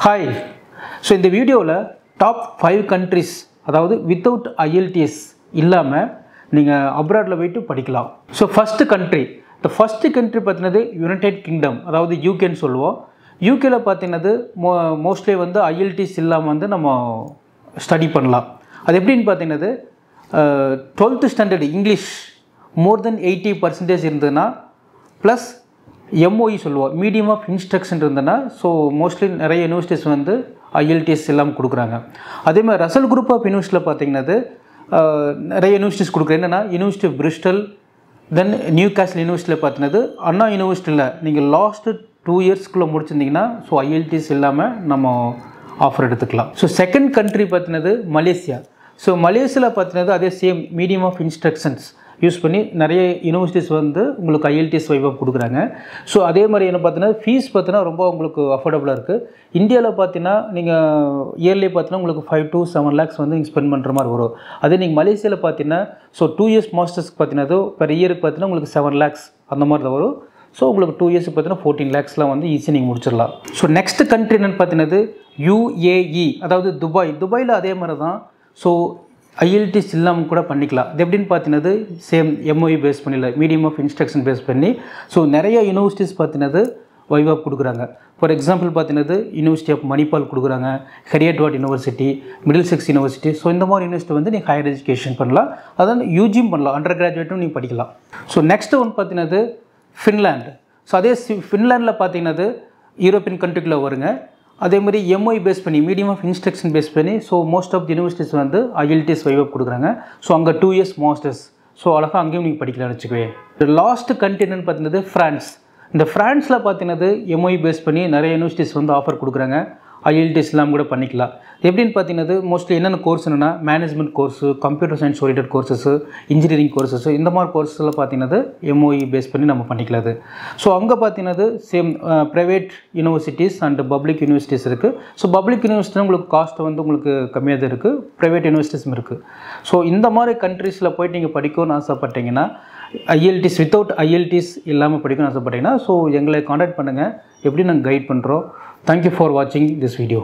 Hi. So in the video top 5 countries அதாவது without IELTS இல்லாம நீங்க abroad போய்ட்டு படிக்கலாம். So first country பார்த்தீனது யுனைடெட் கிங்டம் அதாவது UK ன்னு சொல்லுவோம். UK ல பார்த்தீனது மோஸ்ட்லி வந்து IELTS இல்லாம வந்து நம்ம ஸ்டடி பண்ணலாம். அது எப்படின்னு பார்த்தீனது 12th standard English more than 80% இருந்ததுனா plus MOE சொல்லுவோம் மீடியம் ஆஃப் இன்ஸ்ட்ரக்ஷன் இருந்ததுன்னா ஸோ மோஸ்ட்லி நிறைய யூனிவர்சிட்டிஸ் வந்து IELTS எல்லாம் கொடுக்குறாங்க. அதே மாதிரி ரசல் குரூப் ஆஃப் யூனிவர்சிட்டியில் பார்த்தீங்கன்னா நிறைய யூனிவர்சிட்டிஸ் கொடுக்குறேன். என்னென்னா university of Bristol, then Newcastle யூனிவர்சிட்டியில் பார்த்தீங்கன்னா அண்ணா யூனிவர்சிட்டியில் நீங்கள் லாஸ்ட்டு 2 இயர்ஸ்க்குள்ளே முடிச்சிருந்தீங்கன்னா ஸோ IELTS இல்லாமல் நம்ம ஆஃபர் எடுத்துக்கலாம். ஸோ செகண்ட் கண்ட்ரி பார்த்தீங்கன்னா மலேசியா. ஸோ மலேசியாவில் பார்த்தீங்கன்னா அதே same medium of instructions use பண்ணி நிறைய யூனிவர்சிட்டிஸ் வந்து உங்களுக்கு IELTS வைவாக கொடுக்குறாங்க. ஸோ அதே மாதிரி என்ன பார்த்தீங்கன்னா ஃபீஸ் பார்த்தீங்கன்னா ரொம்ப உங்களுக்கு அஃபோர்டபுளாக இருக்குது. இந்தியாவில் பார்த்தீங்கன்னா நீங்கள் இயர்லி பார்த்தீங்கன்னா உங்களுக்கு 5 to 7 lakhs வந்து நீங்கள் ஸ்பெண்ட் பண்ணுற மாதிரி வரும். அதே நீங்கள் மலேசியாவில் பார்த்தீங்கன்னா ஸோ 2 years மாஸ்டர்ஸ்க்கு பார்த்தீங்கன்னா பெர் இயருக்கு பார்த்தீங்கன்னா உங்களுக்கு 7 lakhs அந்த மாதிரி தான் வரும். ஸோ உங்களுக்கு 2 years பார்த்தீங்கன்னா 14 lakhsலாம் வந்து ஈஸியாக நீங்கள் முடிச்சிடலாம். ஸோ நெக்ஸ்ட் கண்ட்ரி என்னென்னு பார்த்தீங்கன்னா UAE அதாவது துபாயில் அதே மாதிரி தான். ஸோ IELTS இல்லாமல் கூட பண்ணிக்கலாம். அது எப்படின்னு பார்த்தீங்கன்னா சேம் MOE பேஸ் பண்ணல மீடியம் ஆஃப் இன்ஸ்ட்ரக்ஷன் பேஸ் பண்ணி ஸோ நிறைய யூனிவர்சிட்டிஸ் பார்த்தீங்கன்னா வைவாக கொடுக்குறாங்க. ஃபார் எக்ஸாம்பிள் பார்த்தீங்கன்னா யூனிவர்சிட்டி ஆஃப் மணிப்பால் கொடுக்குறாங்க, ஹெரியட்வாட் யூனிவர்சிட்டி, மிடில்செக்ஸ் யூனிவர்சிட்டி. ஸோ இந்த மாதிரி யூனிவர்சிட்டி வந்து நீங்கள் ஹையர் எஜுகேஷன் பண்ணலாம், அதான் யூஜியும் பண்ணலாம், அண்டர் கிராஜுவேட்டும் நீங்கள் படிக்கலாம். ஸோ நெக்ஸ்ட் ஒன் பார்த்தீங்கன்னா ஃபின்லாண்ட். ஸோ அதே ஃபின்லாண்டில் பார்த்தீங்கன்னா யூரோப்பியன் கண்ட்ரிக்குள்ளே வருங்க. அதே மாதிரி MOE பேஸ் பண்ணி மீடியம் ஆஃப் இன்ஸ்ட்ரக்ஷன் பேஸ் பண்ணி so most of the universities வந்து IELTS வைவாக கொடுக்குறாங்க. ஸோ அங்கே 2 years மாஸ்டர்ஸ். ஸோ அழகாக அங்கேயும் நீங்கள் படிக்கலாம்னு வச்சுக்குவேன். லாஸ்ட் கண்ட்ரின்னு பார்த்தீங்கன்னா ஃப்ரான்ஸ். இந்த ஃப்ரான்ஸில் பார்த்தீங்கன்னா MOE பேஸ் பண்ணி நிறைய யூனிவர்சிட்டிஸ் வந்து ஆஃபர் கொடுக்குறாங்க. IELTS இல்லாமல் கூட பண்ணிக்கலாம். எப்படின்னு பார்த்தீங்கன்னா மோஸ்ட்லி என்னென்ன கோர்ஸ் என்னென்னா management course, computer science oriented courses, engineering courses, இந்த மாதிரி கோர்ஸில் பார்த்தீங்கன்னா MOE பேஸ் பண்ணி நம்ம பண்ணிக்கலாது. ஸோ அங்கே பார்த்தீங்கன்னா same private universities and public universities இருக்குது. ஸோ பப்ளிக் யூனிவர்சிட்டி உங்களுக்கு காஸ்ட் வந்து உங்களுக்கு கம்மியாக தான் இருக்குது, ப்ரைவேட் யூனிவர்சிட்டிஸும் இருக்குது. ஸோ இந்த மாதிரி கண்ட்ரீஸில் போய்ட்டு நீங்கள் படிக்கணும்னு ஆசைப்பட்டீங்கன்னா IELTS வித்தவுட் IELTS இல்லாமல் படிக்கணும்னு ஆசைப்பட்டீங்கன்னா ஸோ எங்களை காண்டாக்ட் பண்ணுங்கள், எப்படி நாங்கள் கைட் பண்ணுறோம். Thank you for watching this video.